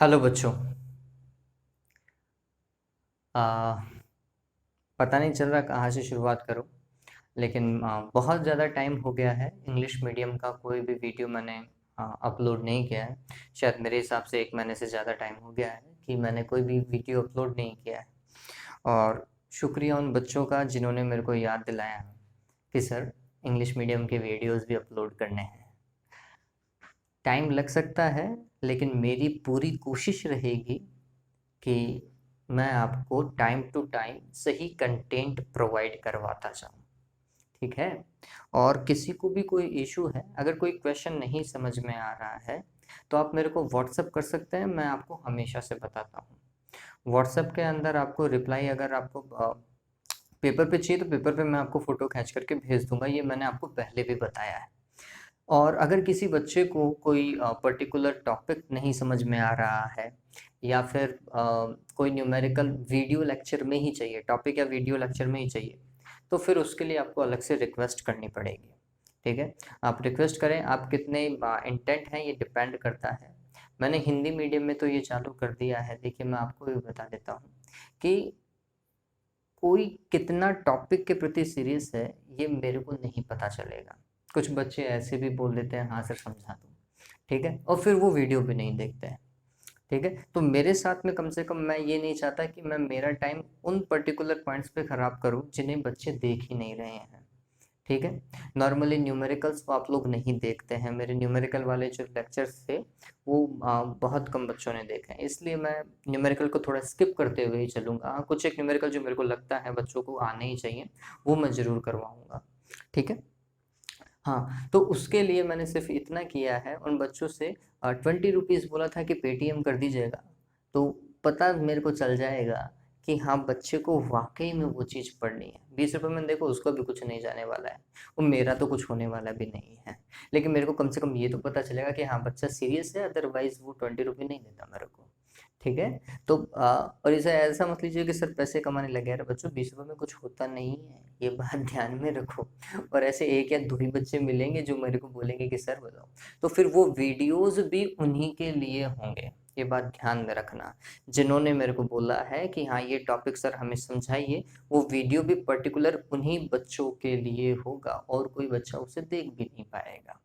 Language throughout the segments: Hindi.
हेलो बच्चों। आ, पता नहीं चल रहा कहाँ से शुरुआत करूँ, लेकिन बहुत ज़्यादा टाइम हो गया है इंग्लिश मीडियम का कोई भी वीडियो मैंने अपलोड नहीं किया है। शायद मेरे हिसाब से 1 महीने से ज़्यादा टाइम हो गया है कि मैंने कोई भी वीडियो अपलोड नहीं किया है। और शुक्रिया उन बच्चों का जिन्होंने मेरे को याद दिलाया है कि सर इंग्लिश मीडियम के वीडियोस भी अपलोड करने हैं। टाइम लग सकता है, लेकिन मेरी पूरी कोशिश रहेगी कि मैं आपको टाइम टू टाइम सही कंटेंट प्रोवाइड करवाता जाऊँ। ठीक है। और किसी को भी कोई इशू है, अगर कोई क्वेश्चन नहीं समझ में आ रहा है तो आप मेरे को व्हाट्सअप कर सकते हैं, मैं आपको हमेशा से बताता हूँ। व्हाट्सएप के अंदर आपको रिप्लाई अगर आपको पेपर पे चाहिए तो पेपर पे मैं आपको फ़ोटो खींच करके भेज दूंगा, ये मैंने आपको पहले भी बताया है। और अगर किसी बच्चे को कोई पर्टिकुलर टॉपिक नहीं समझ में आ रहा है या फिर कोई न्यूमेरिकल वीडियो लेक्चर में ही चाहिए, टॉपिक या वीडियो लेक्चर में ही चाहिए, तो फिर उसके लिए आपको अलग से रिक्वेस्ट करनी पड़ेगी। ठीक है। आप रिक्वेस्ट करें, आप कितने इंटेंट हैं ये डिपेंड करता है। मैंने हिंदी मीडियम में तो ये चालू कर दिया है। देखिए, मैं आपको भी बता देता हूँ कि कोई कितना टॉपिक के प्रति सीरियस है ये मेरे को नहीं पता चलेगा। कुछ बच्चे ऐसे भी बोल देते हैं, हाँ सर समझा दो, ठीक है, और फिर वो वीडियो भी नहीं देखते हैं। ठीक है। तो मेरे साथ में कम से कम मैं ये नहीं चाहता कि मैं मेरा टाइम उन पर्टिकुलर पॉइंट्स पे खराब करूं जिन्हें बच्चे देख ही नहीं रहे हैं। ठीक है। नॉर्मली न्यूमेरिकल्स को आप लोग नहीं देखते हैं, मेरे न्यूमेरिकल वाले जो लेक्चर्स थे वो बहुत कम बच्चों ने देखे हैं, इसलिए मैं न्यूमेरिकल को थोड़ा स्किप करते हुए ही चलूंगा। हाँ, कुछ एक न्यूमेरिकल जो मेरे को लगता है बच्चों को आने ही चाहिए वो मैं ज़रूर करवाऊंगा। ठीक है। हाँ, तो उसके लिए मैंने सिर्फ इतना किया है, उन बच्चों से 20 रुपीज़ बोला था कि पेटीएम कर दीजिएगा, तो पता मेरे को चल जाएगा कि हाँ बच्चे को वाकई में वो चीज़ पढ़नी है। 20 रुपये में देखो उसको भी कुछ नहीं जाने वाला है, वो मेरा तो कुछ होने वाला भी नहीं है, लेकिन मेरे को कम से कम ये तो पता चलेगा कि हाँ बच्चा सीरियस है, अदरवाइज वो 20 रुपये नहीं देता मेरे को। ठीक है। तो और इसे ऐसा मत लीजिए कि सर पैसे कमाने लगे। यार बच्चों, 20 रुपये में कुछ होता नहीं है, ये बात ध्यान में रखो। और ऐसे एक या दो ही बच्चे मिलेंगे जो मेरे को बोलेंगे कि सर बताओ, तो फिर वो वीडियोस भी उन्हीं के लिए होंगे। ये बात ध्यान में रखना, जिन्होंने मेरे को बोला है कि हाँ ये टॉपिक सर हमें समझाइए, वो वीडियो भी पर्टिकुलर उन्हीं बच्चों के लिए होगा और कोई बच्चा उसे देख भी नहीं पाएगा।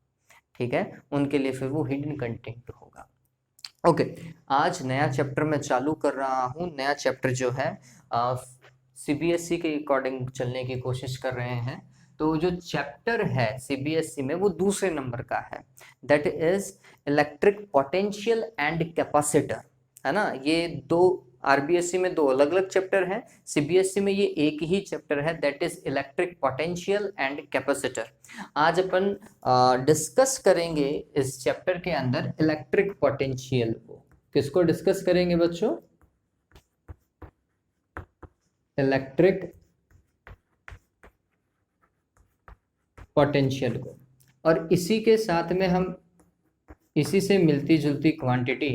ठीक है। उनके लिए फिर वो हिडन कंटेंट होगा। ओके। आज नया चैप्टर मैं चालू कर रहा हूँ। नया चैप्टर जो है सीबीएसई के अकॉर्डिंग चलने की कोशिश कर रहे हैं। तो जो चैप्टर है सीबीएसई में वो दूसरे नंबर का है, that is electric potential and capacitor. है ना, ये दो आरबीएसई में दो अलग अलग चैप्टर हैं, सीबीएसई में ये एक ही चैप्टर है, that is electric potential and capacitor. आज अपन डिस्कस करेंगे इस चैप्टर के अंदर इलेक्ट्रिक पोटेंशियल को। किसको डिस्कस करेंगे बच्चों? इलेक्ट्रिक पोटेंशियल को। और इसी के साथ में हम इसी से मिलती जुलती क्वांटिटी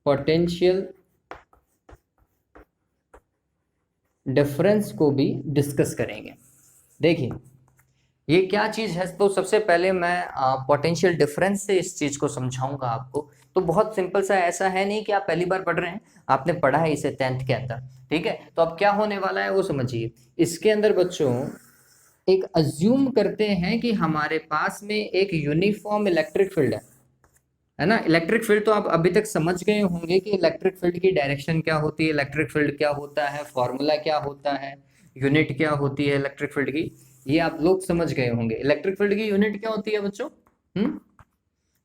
पोटेंशियल डिफरेंस को भी डिस्कस करेंगे। देखिए ये क्या चीज है, तो सबसे पहले मैं पोटेंशियल डिफरेंस से इस चीज को समझाऊंगा आपको। तो बहुत सिंपल सा, ऐसा है नहीं कि आप पहली बार पढ़ रहे हैं, आपने पढ़ा है इसे 10th के अंदर। ठीक है। तो अब क्या होने वाला है वो समझिए। इसके अंदर बच्चों एक अज्यूम करते हैं कि हमारे पास में एक यूनिफॉर्म इलेक्ट्रिक फील्ड है ना। इलेक्ट्रिक फील्ड तो आप अभी तक समझ गए होंगे कि इलेक्ट्रिक फील्ड की डायरेक्शन क्या होती है, इलेक्ट्रिक फील्ड क्या होता है, फॉर्मूला क्या होता है, यूनिट क्या होती है इलेक्ट्रिक फील्ड की, ये आप लोग समझ गए होंगे। इलेक्ट्रिक फील्ड की यूनिट क्या होती है बच्चों?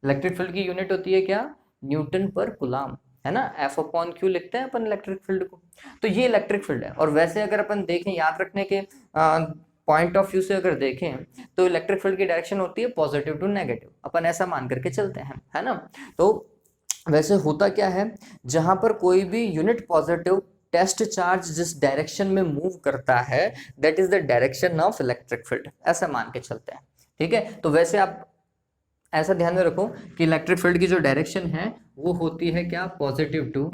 इलेक्ट्रिक फील्ड की यूनिट होती है क्या? न्यूटन पर कूलम। है ना, एफ अपॉन क्यू लिखते हैं अपन इलेक्ट्रिक फील्ड को। तो ये इलेक्ट्रिक फील्ड है। और वैसे अगर अपन देखें, याद रखने के पॉइंट ऑफ व्यू से अगर देखें, तो इलेक्ट्रिक फील्ड की डायरेक्शन होती है पॉजिटिव टू नेगेटिव, अपन ऐसा मान करके चलते हैं, है ना। तो वैसे होता क्या है, जहां पर कोई भी यूनिट पॉजिटिव टेस्ट चार्ज जिस डायरेक्शन में मूव करता है, that is the direction of electric field, ऐसा मान के चलते हैं। ठीक है। तो वैसे आप ऐसा ध्यान में रखो कि इलेक्ट्रिक फील्ड की जो डायरेक्शन है वो होती है क्या? पॉजिटिव टू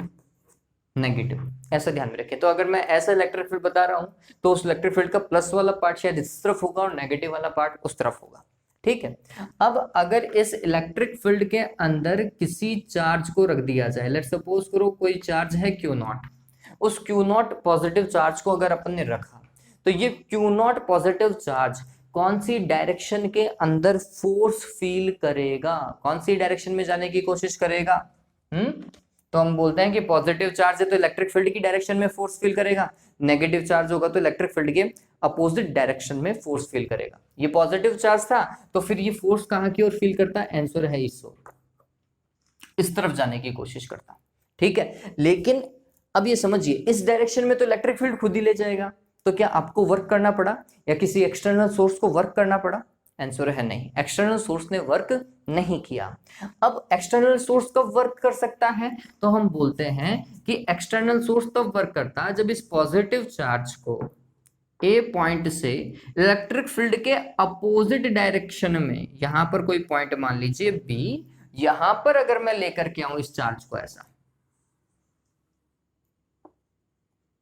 नेगेटिव, ऐसा ध्यान में रखें। तो अगर मैं ऐसा इलेक्ट्रिक फील्ड बता रहा हूं तो उस इलेक्ट्रिक फील्ड का प्लस वाला पार्ट शायद इस तरफ होगा और नेगेटिव वाला पार्ट उस तरफ होगा। ठीक है। अब अगर इस इलेक्ट्रिक फील्ड के अंदर किसी चार्ज को रख दिया जाए, लेट्स सपोज करो कोई चार्ज है क्यू नॉट, उस क्यू नॉट पॉजिटिव चार्ज को अगर अपन ने रखा, तो ये क्यू नॉट पॉजिटिव चार्ज कौन सी डायरेक्शन के अंदर फोर्स फील करेगा, कौन सी डायरेक्शन में जाने की कोशिश करेगा? तो हम बोलते हैं कि पॉजिटिव चार्ज है तो इलेक्ट्रिक फील्ड की डायरेक्शन में फोर्स फील करेगा, नेगेटिव चार्ज होगा तो इलेक्ट्रिक फील्ड के अपोजिट डायरेक्शन में फोर्स फील करेगा। ये पॉजिटिव चार्ज था तो फिर ये फोर्स कहां की ओर फील करता है? आंसर है इस ओर, इस तरफ जाने की कोशिश करता। ठीक है, लेकिन अब ये समझिए इस डायरेक्शन में तो इलेक्ट्रिक फील्ड खुद ही ले जाएगा, तो क्या आपको वर्क करना पड़ा या किसी एक्सटर्नल सोर्स को वर्क करना पड़ा? आंसर है नहीं, एक्सटर्नल सोर्स ने वर्क नहीं किया। अब एक्सटर्नल सोर्स कब वर्क कर सकता है? तो हम बोलते हैं कि एक्सटर्नल सोर्स तब वर्क करता है जब इस पॉजिटिव चार्ज को ए पॉइंट से इलेक्ट्रिक फील्ड के अपोजिट डायरेक्शन में, यहां पर कोई पॉइंट मान लीजिए बी, यहां पर अगर मैं लेकर के आऊं इस चार्ज को ऐसा,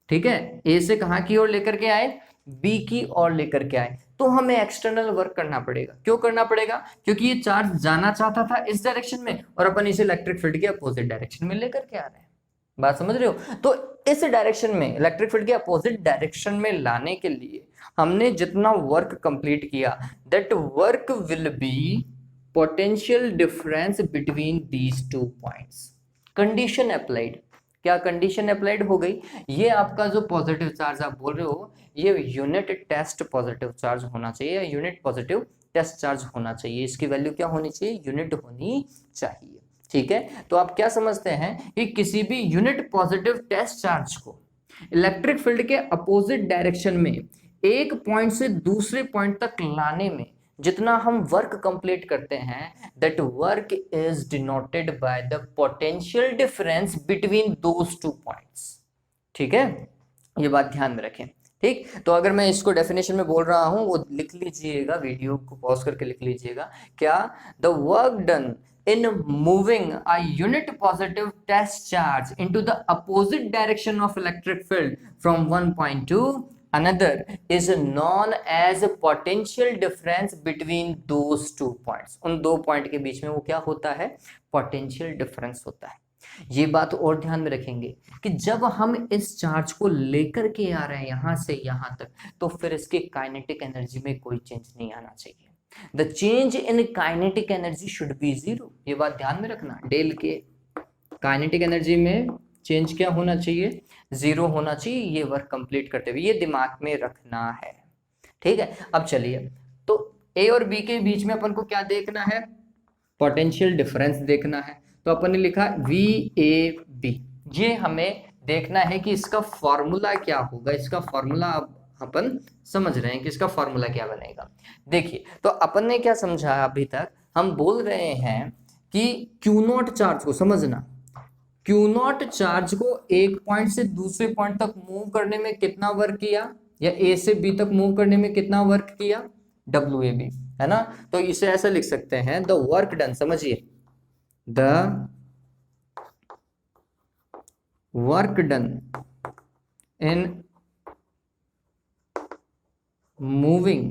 ठीक है, ए से कहां की ओर लेकर के आए? बी की ओर लेकर के आए, तो हमें एक्सटर्नल वर्क करना पड़ेगा। क्यों करना पड़ेगा? क्योंकि ये चार्ज जाना चाहता था इस डायरेक्शन में और अपन इसे इलेक्ट्रिक फील्ड के अपोजिट डायरेक्शन में लेकर के आ रहे हैं। बात समझ रहे हो? तो इस डायरेक्शन में, इलेक्ट्रिक फील्ड के अपोजिट डायरेक्शन में लाने के लिए हमने जितना वर्क कंप्लीट किया, that work will be potential difference between these two points. Condition applied, क्या कंडीशन अप्लाइड हो गई? ये आपका जो पॉजिटिव चार्ज आप बोल रहे हो, ये यूनिट टेस्ट पॉजिटिव चार्ज होना चाहिए या यूनिट पॉजिटिव टेस्ट चार्ज होना चाहिए। इसकी वैल्यू क्या होनी चाहिए? यूनिट होनी चाहिए। ठीक है, तो आप क्या समझते हैं कि किसी भी यूनिट पॉजिटिव टेस्ट चार्ज को इलेक्ट्रिक फील्ड के अपोजिट डायरेक्शन में एक पॉइंट से दूसरे पॉइंट तक लाने में जितना हम वर्क कंप्लीट करते हैं, that work is denoted by the potential difference between those two points. ठीक है, ये बात ध्यान में रखें। ठीक, तो अगर मैं इसको डेफिनेशन में बोल रहा हूं वो लिख लीजिएगा, वीडियो को पॉज करके लिख लीजिएगा। क्या? The work done in moving a unit positive test charge into the opposite direction of electric field from one point to another is known as potential difference between those two points। उन दो पॉइंट के बीच में वो क्या होता है? पोटेंशियल डिफरेंस होता है। ये बात और ध्यान में रखेंगे कि जब हम इस चार्ज को लेकर के आ रहे हैं यहां से यहां तक, तो फिर इसकी काइनेटिक एनर्जी में कोई चेंज नहीं आना चाहिए। The change in kinetic energy should be zero. ये बात ध्यान में रखना, डेल के काइनेटिक एनर्जी में चेंज क्या होना चाहिए? जीरो होना चाहिए। ये वर्क कंप्लीट करते हुए ये दिमाग में रखना है। ठीक है, अब चलिए, तो ए और बी के बीच में अपन को क्या देखना है? पोटेंशियल डिफरेंस देखना है। तो अपन ने लिखा वी ए बी, ये हमें देखना है कि इसका फॉर्मूला क्या होगा। इसका फॉर्मूला अपन समझ रहे हैं कि इसका फॉर्मूला क्या बनेगा। देखिए, तो अपन ने क्या समझा अभी तक? हम बोल रहे हैं कि क्यू नॉट चार्ज को समझना, क्यू नॉट चार्ज को एक पॉइंट से दूसरे पॉइंट तक मूव करने में कितना वर्क किया, या ए से बी तक मूव करने में कितना वर्क किया? डब्ल्यू ए बी, है ना? तो इसे ऐसा लिख सकते हैं, द वर्क डन, समझिए, the work done in moving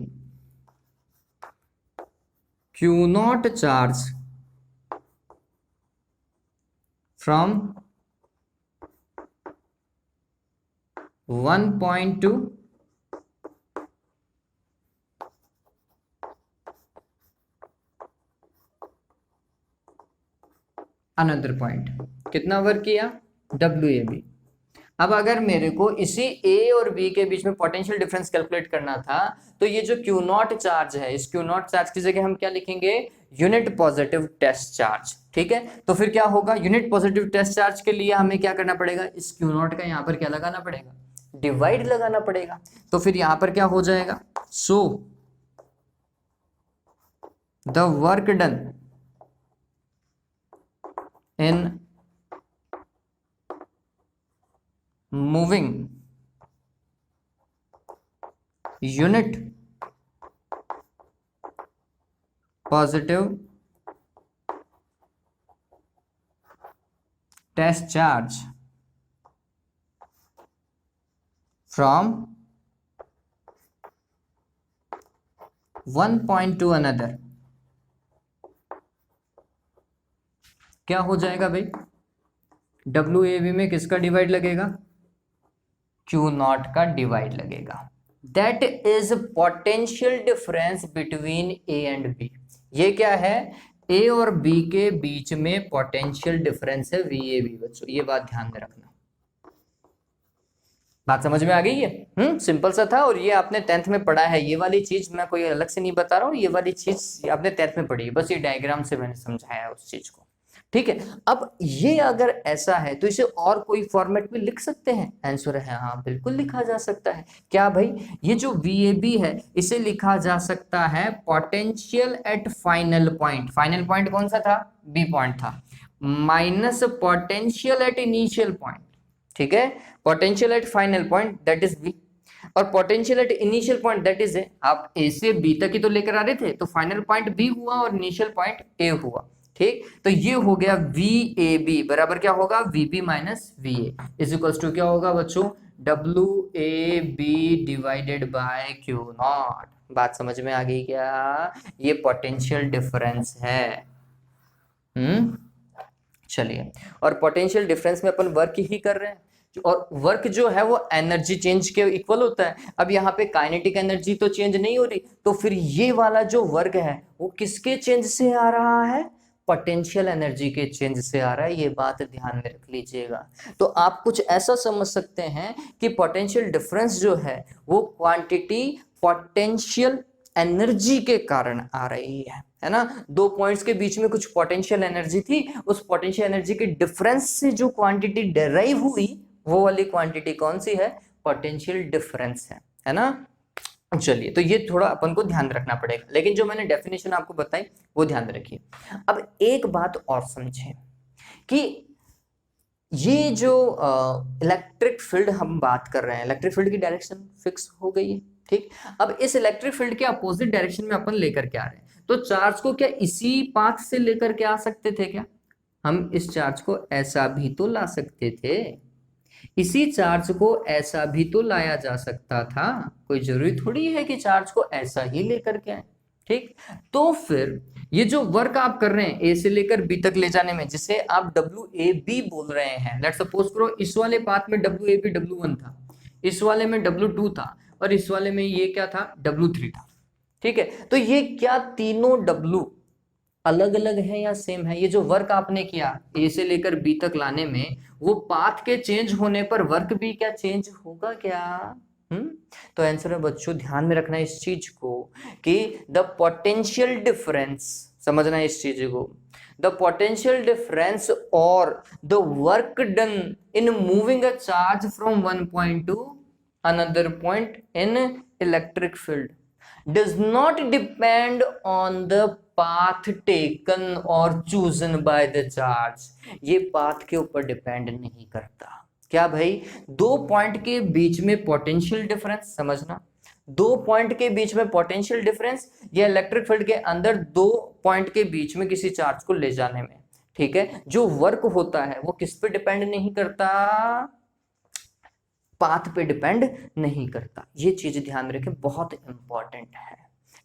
Q naught charge from one point to another point, कितना वर्क किया? W A B. अब अगर मेरे को इसी ए और बी के बीच में पोटेंशियल डिफरेंस कैलकुलेट करना था, तो ये जो क्यू नॉट चार्ज है, इस क्यू नॉट चार्ज की जगह हम क्या लिखेंगे? Unit positive test charge. ठीक है, तो फिर क्या होगा? यूनिट पॉजिटिव टेस्ट चार्ज के लिए हमें क्या करना पड़ेगा? इस क्यू नॉट का यहाँ पर क्या लगाना पड़ेगा? डिवाइड लगाना पड़ेगा। तो फिर यहाँ पर क्या हो जाएगा? So the work done in moving unit positive test charge from one point to another क्या हो जाएगा भाई, डब्ल्यू ए बी में किसका डिवाइड लगेगा, क्यू नॉट का डिवाइड लगेगा। That is potential difference between A and B. ये क्या है, ए और बी के बीच में पोटेंशियल डिफरेंस है वी ए बी। बच्चों ये बात ध्यान में रखना, बात समझ में आ गई है। सिंपल सा था, और ये आपने 10th में पढ़ा है। ये वाली चीज मैं कोई अलग से नहीं बता रहा हूँ, ये वाली चीज आपने 10th में पढ़ी है, बस ये डायग्राम से मैंने समझाया उस चीज को, ठीक है। अब ये अगर ऐसा है तो इसे और कोई फॉर्मेट में लिख सकते हैं, आंसर है हाँ बिल्कुल लिखा जा सकता है। क्या भाई, ये जो VAB है इसे लिखा जा सकता है potential at final point. Final point कौन सा था, बी पॉइंट था, minus potential at initial point, ठीक है। Potential at final point that is B, और potential at initial point that is A. आप ए से बी तक ही तो लेकर आ रहे थे, तो फाइनल पॉइंट बी हुआ और इनिशियल पॉइंट ए हुआ, ठीक। तो ये हो गया VAB बराबर क्या होगा, VB minus VA is equals to क्या होगा बच्चों, WAB divided by Q naught. बात समझ में आ गई क्या, ये पोटेंशियल डिफरेंस है। चलिए, और पोटेंशियल डिफरेंस में अपन वर्क ही कर रहे हैं, और वर्क जो है वो एनर्जी चेंज के इक्वल होता है। अब यहाँ पे काइनेटिक एनर्जी तो चेंज नहीं हो रही, तो फिर ये वाला जो वर्क है वो किसके चेंज से आ रहा है, पोटेंशियल एनर्जी के चेंज से आ रहा है। ये बात ध्यान में रख लीजिएगा। तो आप कुछ ऐसा समझ सकते हैं कि पोटेंशियल डिफरेंस जो है वो क्वांटिटी पोटेंशियल एनर्जी के कारण आ रही है ना। दो पॉइंट्स के बीच में कुछ पोटेंशियल एनर्जी थी, उस पोटेंशियल एनर्जी के डिफरेंस से जो क्वांटिटी डेराइव हुई वो वाली क्वांटिटी कौन सी है, पोटेंशियल डिफरेंस है ना। चलिए, तो ये थोड़ा अपन को ध्यान रखना पड़ेगा, लेकिन जो मैंने डेफिनेशन आपको बताई वो ध्यान रखिए। अब एक बात और समझें कि ये जो इलेक्ट्रिक फील्ड हम बात कर रहे हैं, इलेक्ट्रिक फील्ड की डायरेक्शन फिक्स हो गई है, ठीक। अब इस इलेक्ट्रिक फील्ड के अपोजिट डायरेक्शन में अपन लेकर के आ रहे हैं, तो चार्ज को क्या इसी पाथ से लेकर के आ सकते थे क्या, हम इस चार्ज को ऐसा भी तो ला सकते थे, इसी चार्ज को ऐसा भी तो लाया जा सकता था, कोई जरूरी थोड़ी है कि चार्ज को ऐसा ही लेकर के आए, ठीक। तो फिर ये जो वर्क आप कर रहे हैं ए से लेकर बी तक ले जाने में, जिसे आप WAB बोल रहे हैं, लेट्स सपोज करो इस वाले पाथ में WAB W1 था, इस वाले में W2 था, और इस वाले में ये क्या था, W3 था, ठीक है। तो ये क्या तीनों W अलग अलग है या सेम है, ये जो वर्क आपने किया ए से लेकर बी तक लाने में, वो पाथ के चेंज होने पर वर्क भी क्या चेंज होगा क्या, तो आंसर है बच्चों, ध्यान में रखना इस चीज को कि द पोटेंशियल डिफरेंस, समझना इस चीज को, द पोटेंशियल डिफरेंस और the work done in moving a charge from one point to another point in electric field does not depend on the path taken or chosen by the charge। ये पाथ के ऊपर डिपेंड नहीं करता। क्या भाई, दो पॉइंट के बीच में पोटेंशियल डिफरेंस, समझना, दो पॉइंट के बीच में पोटेंशियल डिफरेंस या इलेक्ट्रिक फील्ड के अंदर दो पॉइंट के बीच में किसी चार्ज को ले जाने में, ठीक है, जो वर्क होता है वो किस पे डिपेंड नहीं करता, पाथ पे डिपेंड नहीं करता। ये चीज ध्यान में रखें, बहुत इंपॉर्टेंट है,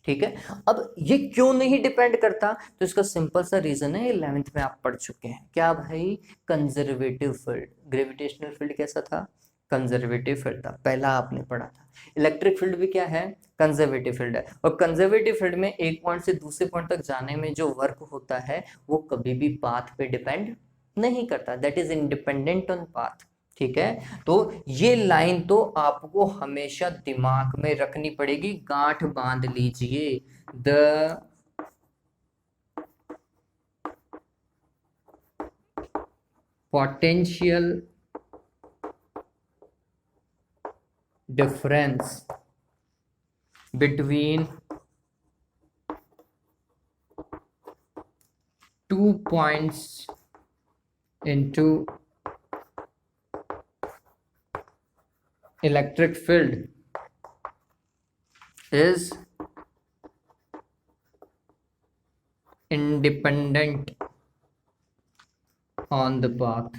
ठीक है। अब ये क्यों नहीं डिपेंड करता, तो इसका सिंपल सा रीजन है, 11th में आप पढ़ चुके हैं। क्या भाई, कंजर्वेटिव फील्ड। ग्रेविटेशनल फील्ड कैसा था, कंजर्वेटिव फील्ड था, पहला आपने पढ़ा था। इलेक्ट्रिक फील्ड भी क्या है, कंजर्वेटिव फील्ड है, और कंजर्वेटिव फील्ड में एक पॉइंट से दूसरे पॉइंट तक जाने में जो वर्क होता है वो कभी भी पाथ पे डिपेंड नहीं करता, that is independent on path, ठीक है। तो ये लाइन तो आपको हमेशा दिमाग में रखनी पड़ेगी, गांठ बांध लीजिए। The potential difference between two points into electric field is independent on the path।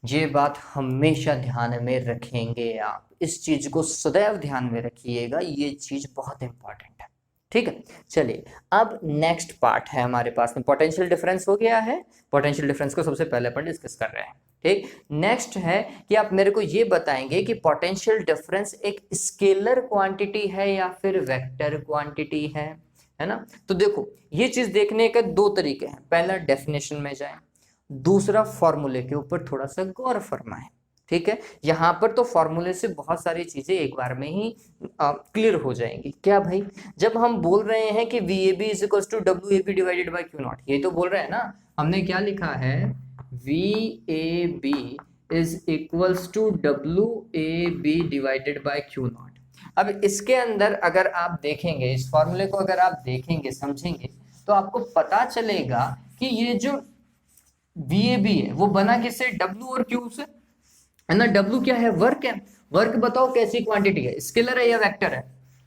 ये बात हमेशा ध्यान में रखेंगे आप, इस चीज को सदैव ध्यान में रखिएगा, ये चीज बहुत इंपॉर्टेंट है, ठीक है। चलिए अब नेक्स्ट पार्ट है हमारे पास में, पोटेंशियल डिफरेंस हो गया है। पोटेंशियल डिफरेंस को सबसे पहले अपन डिस्कस कर रहे हैं। ठीक, नेक्स्ट है कि आप मेरे को ये बताएंगे कि पोटेंशियल डिफरेंस एक स्केलर क्वांटिटी है या फिर वेक्टर क्वांटिटी है ना। तो देखो ये चीज देखने के दो तरीके हैं, पहला डेफिनेशन में जाएं, दूसरा फॉर्मूले के ऊपर थोड़ा सा गौर फरमाएं। ठीक है, यहां पर तो फॉर्मूले से बहुत सारी चीजें एक बार में ही क्लियर हो जाएंगी। क्या भाई, जब हम बोल रहे हैं कि V A B is equal to W A B divided by Q naught, ये तो बोल रहे हैं ना, हमने क्या लिखा है, V A B is equals to W A B divided by Q naught. अब इसके अंदर अगर आप देखेंगे, इस फॉर्मूले को अगर आप देखेंगे समझेंगे तो आपको पता चलेगा कि ये जो वी ए बी है वो बना किससे, डब्ल्यू और क्यू से, है ना। डब्ल्यू क्या है, वर्क है। वर्क बताओ कैसी क्वांटिटी है, स्केलर है या वेक्टर है,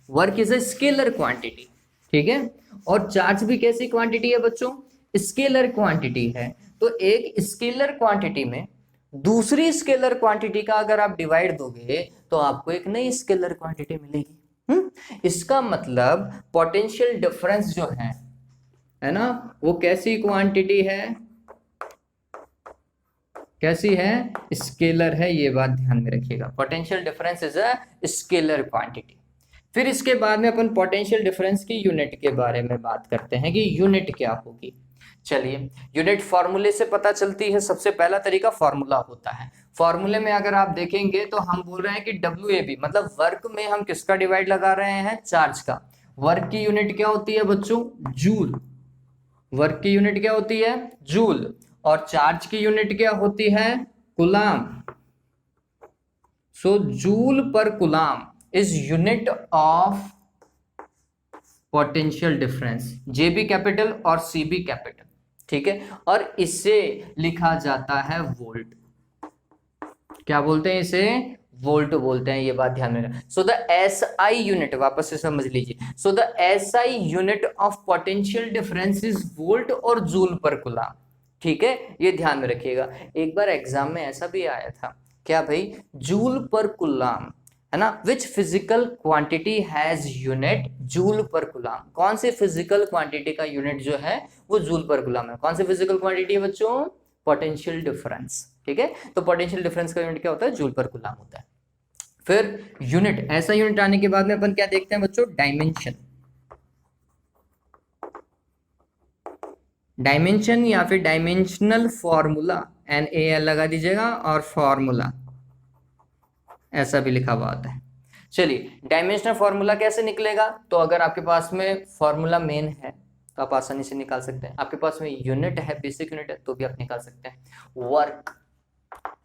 work is a scalar quantity. ठीक है, और चार्ज भी कैसी क्वांटिटी है बच्चों, स्केलर क्वांटिटी है। तो एक स्केलर क्वांटिटी में दूसरी स्केलर क्वांटिटी का अगर आप डिवाइड दोगे तो आपको एक नई स्केलर क्वांटिटी मिलेगी। इसका मतलब पोटेंशियल डिफरेंस जो है ना, वो कैसी क्वांटिटी है, कैसी है, स्केलर है। ये बात ध्यान में रखिएगा, potential difference is a scalar quantity. फिर इसके बाद में अपन पोटेंशियल डिफरेंस की यूनिट के बारे में बात करते हैं कि यूनिट क्या होगी। चलिए, यूनिट फॉर्मूले से पता चलती है। सबसे पहला तरीका फॉर्मूला होता है। फॉर्मूले में अगर आप देखेंगे तो हम बोल रहे हैं कि डब्ल्यू ए बी मतलब वर्क में हम किसका डिवाइड लगा रहे हैं, चार्ज का। वर्क की यूनिट क्या होती है बच्चों, जूल। वर्क की यूनिट क्या होती है, जूल। और चार्ज की यूनिट क्या होती है, coulomb. So joule per coulomb is unit of potential difference, J भी कैपिटल और सी भी कैपिटल। ठीक है, और इसे लिखा जाता है वोल्ट। क्या बोलते हैं इसे, वोल्ट बोलते हैं, ये बात ध्यान में रखना। So the S I unit, वापस से समझ लीजिए, so the S I unit of potential difference is volt और जूल पर कूलाम। ठीक है, ये ध्यान में रखिएगा। एक बार एग्जाम में ऐसा भी आया था, क्या भाई, जूल पर कूलाम, है ना, which physical quantity has unit joule per coulomb. कौन सी फिजिकल क्वांटिटी का यूनिट जो है वो जूल पर कूलाम है। कौन सी फिजिकल क्वांटिटी है बच्चों, पोटेंशियल डिफरेंस। ठीक है, तो पोटेंशियल डिफरेंस का यूनिट क्या होता है, जूल पर कूलाम होता है। फिर यूनिट, ऐसा यूनिट आने के बाद में अपन क्या देखते हैं बच्चों, डायमेंशन। डायमेंशन या फिर डायमेंशनल फॉर्मूला, NaL लगा दीजिएगा और फॉर्मूला ऐसा भी लिखा हुआ होता है। चलिए, डायमेंशनल फॉर्मूला कैसे निकलेगा, तो अगर आपके पास में फॉर्मूला मेन है तो आप आसानी से निकाल सकते हैं। आपके पास में यूनिट है, बेसिक यूनिट है, तो भी आप निकाल सकते हैं।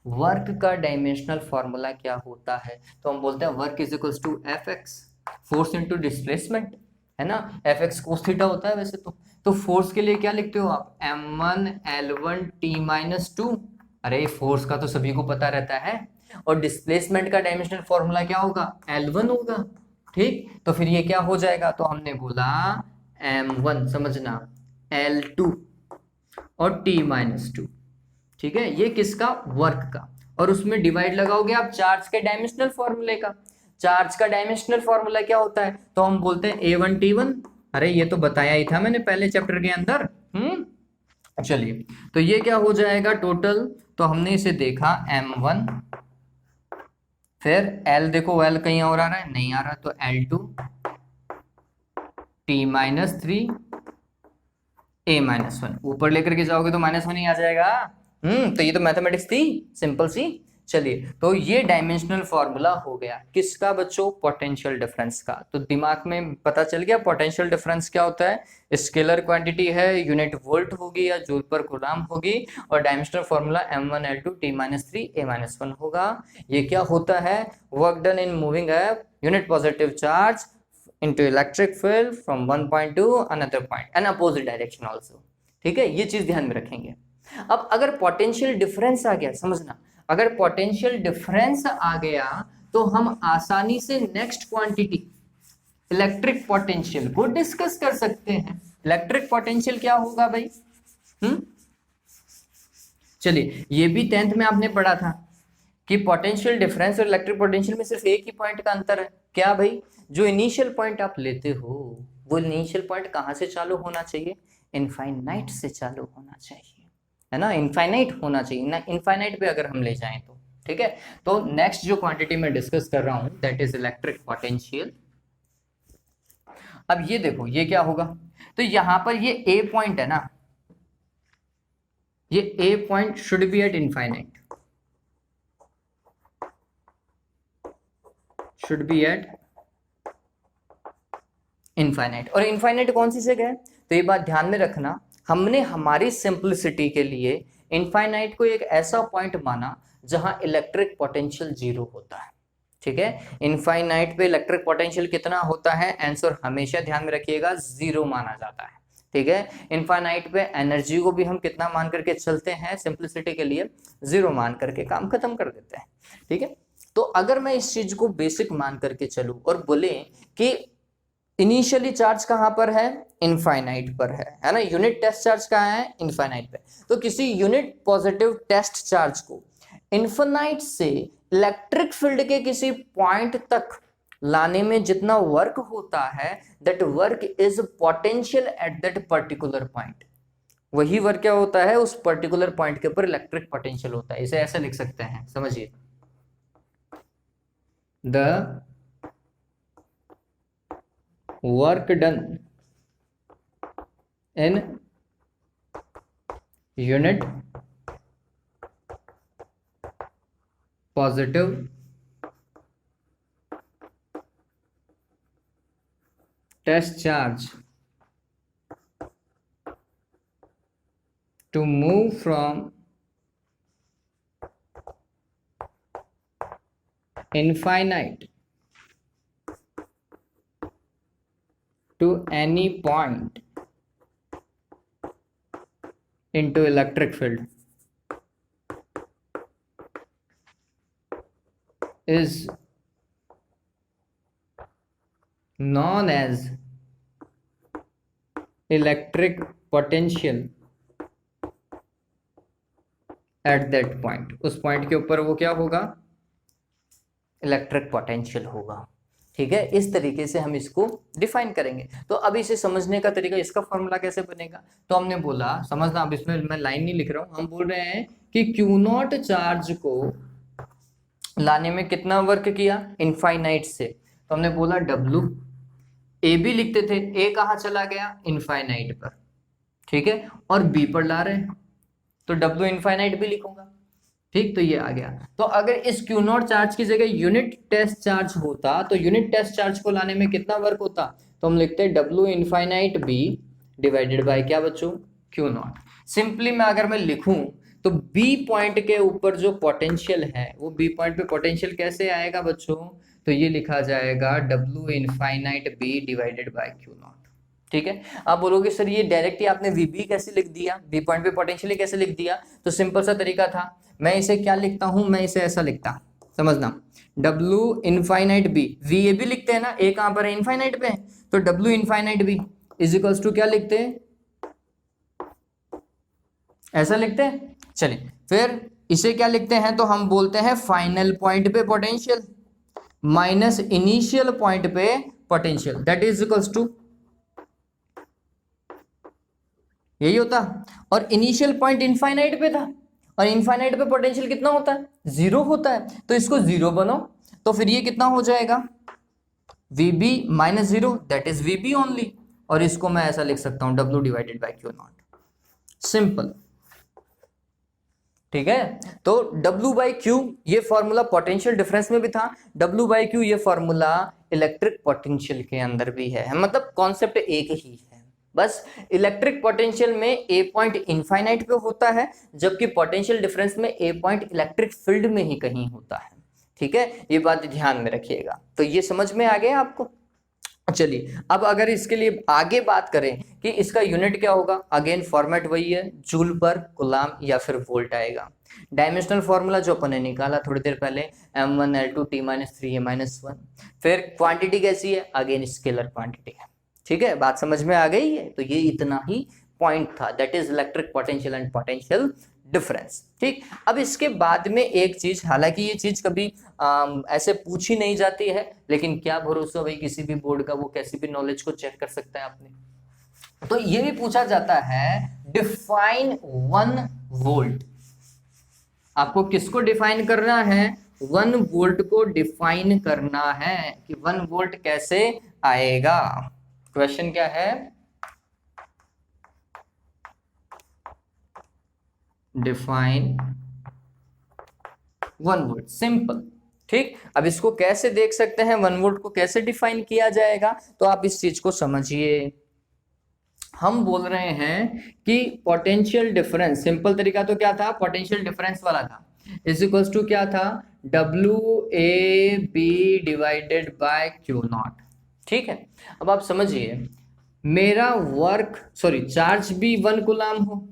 वर्क का डायमेंशनल फॉर्मूला क्या होता है, तो हम बोलते हैं work is equals to F X, force into displacement, है ना। एफ एक्स कोस थीटा होता है वैसे तो फोर्स के लिए क्या लिखते हो आप, m1L1T-2। अरे फोर्स का तो सभी को पता रहता है। और डिस्प्लेसमेंट का डायमेंशनल फॉर्मूला क्या होगा, L1 होगा। ठीक, तो फिर ये क्या हो जाएगा, तो हमने बोला m1, समझना, L2 और T-2। ठीक है, ये किसका, वर्क का। और उसमें डिवाइड लगाओगे आप चार्ज के डायमेंशनल फॉर्मूले का। चार्ज का डायमेंशनल फॉर्मूला क्या होता है, तो हम बोलते हैं A1T1। अरे ये तो बताया ही था मैंने पहले चैप्टर के अंदर। चलिए, तो ये क्या हो जाएगा टोटल, तो हमने इसे देखा M1, फिर L, देखो L कहीं और आ रहा है, नहीं आ रहा, तो L2 T-3 A-1। ऊपर लेकर के जाओगे तो -1 ही आ जाएगा। तो ये तो मैथमेटिक्स थी, सिंपल सी। चलिए, तो ये डायमेंशनल फॉर्मूला हो गया किसका बच्चों, पोटेंशियल डिफरेंस का। तो दिमाग में पता चल गया पोटेंशियल डिफरेंस क्या होता है, स्केलर क्वांटिटी है, यूनिट वोल्ट होगी या जूल पर कूलम होगी, और dimensional formula M1L2 T-3 A-1 होगा। ये क्या होता है, work done in moving a unit positive charge into electric field from one point to another point and opposite direction also। ठीक है, ये चीज ध्यान में रखेंगे। अब अगर पोटेंशियल डिफरेंस आ गया, समझना, अगर पोटेंशियल डिफरेंस आ गया तो हम आसानी से नेक्स्ट क्वांटिटी इलेक्ट्रिक पोटेंशियल को डिस्कस कर सकते हैं। इलेक्ट्रिक पोटेंशियल क्या होगा भाई, चलिए, ये भी 10th में आपने पढ़ा था कि पोटेंशियल डिफरेंस और इलेक्ट्रिक पोटेंशियल में सिर्फ एक ही पॉइंट का अंतर है। क्या भाई, जो इनिशियल पॉइंट आप लेते हो वो इनिशियल पॉइंट कहाँ से चालू होना चाहिए, इनफाइनाइट से चालू होना चाहिए, है ना, इनफाइनाइट होना चाहिए ना, इनफाइनाइट पे अगर हम ले जाएं तो, ठीक है। तो नेक्स्ट जो क्वांटिटी मैं डिस्कस कर रहा हूं दैट इज इलेक्ट्रिक पोटेंशियल। अब ये देखो ये क्या होगा, तो यहां पर ये ए पॉइंट है ना, ये A point should be at infinite, should be at infinite. और इनफाइनाइट कौन सी जगह है, तो ये बात ध्यान में रखना, हमने हमारी सिंपलिसिटी के लिए इनफाइनाइट को एक ऐसा पॉइंट माना जहां इलेक्ट्रिक पोटेंशियल जीरो होता है, ठीक है। इनफाइनाइट पे इलेक्ट्रिक पोटेंशियल कितना होता है, आंसर हमेशा ध्यान में रखिएगा जीरो माना जाता है, ठीक है। इनफाइनाइट पे एनर्जी को भी हम कितना मान करके चलते हैं, सिंपलिसिटी के लिए जीरो मान करके काम खत्म कर देते हैं, ठीक है। तो अगर मैं इस चीज को बेसिक मान करके चलूं और बोले कि इनिशियली चार्ज कहां पर है, इनफाइनाइट पर है ना, यूनिट टेस्ट चार्ज कहां है, इनफाइनाइट पे। तो किसी यूनिट पॉजिटिव टेस्ट चार्ज को इनफाइनाइट से इलेक्ट्रिक फील्ड के किसी पॉइंट तक लाने में जितना वर्क होता है, that work is potential at that particular point. वही वर्क क्या होता है, उस पर्टिकुलर पॉइंट के ऊपर इलेक्ट्रिक पोटेंशियल होता है। इसे ऐसे लिख सकते हैं, समझिए, the work done in unit positive test charge to move from infinite to any point into electric field is known as electric potential at that point। उस पॉइंट के ऊपर वो क्या होगा, इलेक्ट्रिक पोटेंशियल होगा, ठीक है। इस तरीके से हम इसको डिफाइन करेंगे। तो अब इसे समझने का तरीका, इसका फॉर्मूला कैसे बनेगा, तो हमने बोला, समझना, अब इसमें मैं लाइन नहीं लिख रहा हूं, हम बोल रहे हैं कि क्यू नॉट चार्ज को लाने में कितना वर्क किया, इनफाइनाइट से, तो हमने बोला डब्लू, ए भी लिखते थे, ए कहाँ चला गया, इनफाइनाइट पर, ठीक है, और बी पर ला रहे हैं तो डब्लू इनफाइनाइट भी लिखूंगा, ठीक। तो ये आ गया। तो अगर इस क्यू नॉट चार्ज की जगह यूनिट टेस्ट चार्ज होता, तो यूनिट टेस्ट चार्ज को लाने में कितना वर्क होता, तो हम लिखते हैं W infinite B divided by क्या बच्चों, क्यू नॉट। सिंपली मैं अगर मैं लिखूं तो बी पॉइंट के ऊपर जो पोटेंशियल है, वो बी पॉइंट पे पोटेंशियल कैसे आएगा बच्चों, तो ये लिखा जाएगा W infinite B divided by Q naught, ठीक है। आप बोलोगे सर ये डायरेक्टली आपने वीबी कैसे लिख दिया, बी पॉइंट पे पोटेंशियल कैसे लिख दिया, तो सिंपल सा तरीका था, मैं इसे क्या लिखता हूं, मैं इसे ऐसा लिखता, समझना, W infinite B, V A भी लिखते हैं ना, ए कहां पर है, इनफाइनाइट पे है, तो W infinite B is equals to क्या लिखते हैं, ऐसा लिखते हैं। चलिए फिर इसे क्या लिखते हैं, तो हम बोलते हैं फाइनल पॉइंट पे पोटेंशियल माइनस इनिशियल पॉइंट पे potential, that is equals to, यही होता। और इनिशियल पॉइंट इनफाइनाइट पे था, और इनफाइनाइट पे पोटेंशियल कितना होता है, जीरो होता है, तो इसको जीरो बनो, तो फिर ये कितना हो जाएगा, VB minus zero, that is VB only, और इसको मैं ऐसा लिख सकता हूं W divided by Q not, simple, ठीक है। तो W बाई क्यू ये फॉर्मूला पोटेंशियल डिफरेंस में भी था, W बाई क्यू ये फॉर्मूला इलेक्ट्रिक पोटेंशियल के अंदर भी है, मतलब कॉन्सेप्ट एक ही है, बस इलेक्ट्रिक पोटेंशियल में ए पॉइंट इनफाइनाइट पे होता है, जबकि पोटेंशियल डिफरेंस में ए पॉइंट इलेक्ट्रिक फील्ड में ही कहीं होता है, ठीक है। ये बात ध्यान में रखिएगा। तो ये समझ में आ गया आपको। चलिए अब अगर इसके लिए आगे बात करें कि इसका यूनिट क्या होगा, अगेन फॉर्मेट वही है, जूल पर कूलाम या फिर वोल्ट आएगा। डायमेंशनल फॉर्मूला जो अपन ने निकाला थोड़ी देर पहले, m1l2 t-3a-1। फिर क्वांटिटी कैसी है, अगेन स्केलर क्वांटिटी है, ठीक है, बात समझ में आ गई है। तो ये इतना ही पॉइंट था, that is electric potential and potential difference. ठीक, अब इसके बाद में एक चीज, हालांकि ये चीज कभी ऐसे पूछी नहीं जाती है, लेकिन क्या भरोसा भाई किसी भी बोर्ड का, वो कैसी भी नॉलेज को चेक कर सकता है आपने। तो ये भी पूछा जाता है, डिफाइन 1 वोल्ट। आपको किसको डिफाइन करना है? 1 वोल्ट को डिफाइन करना है कि 1 वोल्ट कैसे आएगा। क्वेश्चन क्या है? Define 1 volt, simple. ठीक, अब इसको कैसे देख सकते हैं, 1 वोल्ट को कैसे डिफाइन किया जाएगा, तो आप इस चीज को समझिए। हम बोल रहे हैं कि पोटेंशियल डिफरेंस, सिंपल तरीका तो क्या था, पोटेंशियल डिफरेंस वाला था, इज इक्वल्स टू क्या था, WAB डिवाइडेड बाय Q0। ठीक है, अब आप समझिए, मेरा वर्क, सॉरी, चार्ज भी 1 कूलम हो,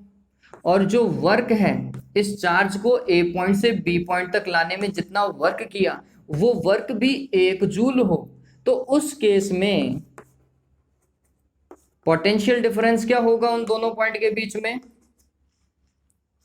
और जो वर्क है, इस चार्ज को A पॉइंट से B पॉइंट तक लाने में जितना वर्क किया, वो वर्क भी 1 जूल हो, तो उस केस में पोटेंशियल डिफरेंस क्या होगा उन दोनों पॉइंट के बीच में?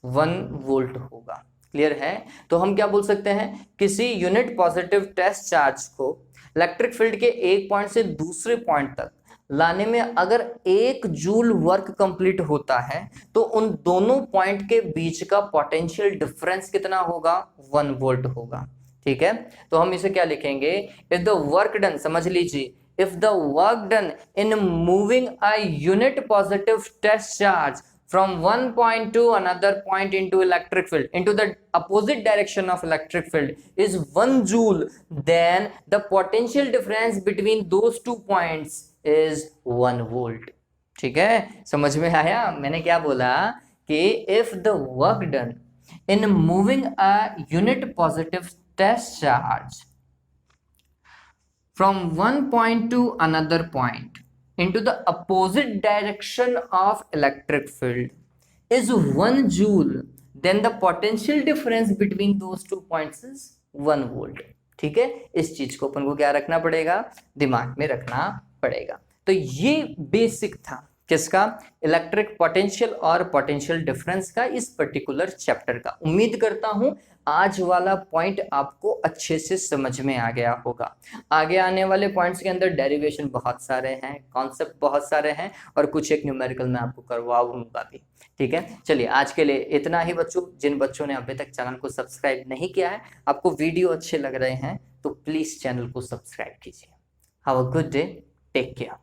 1 वोल्ट होगा। क्लियर है? तो हम क्या बोल सकते हैं, किसी यूनिट पॉजिटिव टेस्ट चार्ज को इलेक्ट्रिक फील्ड के एक पॉइंट से दूसरे पॉइंट तक लाने में अगर 1 जूल वर्क कंप्लीट होता है, तो उन दोनों पॉइंट के बीच का पोटेंशियल डिफरेंस कितना होगा? 1 वोल्ट होगा। ठीक है, तो हम इसे क्या लिखेंगे, इफ द वर्क डन, समझ लीजिए, if the work done in moving a unit positive test charge from one point to another point into electric field, into the opposite direction of electric field is 1 joule, then the potential difference between those 2 points is 1 volt। ठीक है, समझ में आया मैंने क्या बोला, कि if the work done in moving a unit positive test charge from one point to another point into the opposite direction of electric field is 1 joule, then the potential difference between those 2 points is 1 volt। ठीक है, इस चीज को अपन को क्या रखना पड़ेगा, दिमाग में रखना पड़ेगा। तो ये बेसिक था किसका, इलेक्ट्रिक पोटेंशियल और पोटेंशियल डिफरेंस का, इस पर्टिकुलर चैप्टर का। उम्मीद करता हूं आज वाला पॉइंट आपको अच्छे से समझ में आ गया होगा। आगे आने वाले पॉइंट्स के अंदर डेरिवेशन बहुत सारे हैं, कॉन्सेप्ट बहुत सारे हैं, और कुछ एक न्यूमेरिकल मैं आपको करवाऊंगा भी। ठीक है, चलिए आज के लिए इतना ही बच्चों। जिन बच्चों ने अभी तक चैनल को सब्सक्राइब नहीं किया है, आपको वीडियो अच्छे लग रहे हैं तो प्लीज चैनल को सब्सक्राइब कीजिए। Have a good day, take care.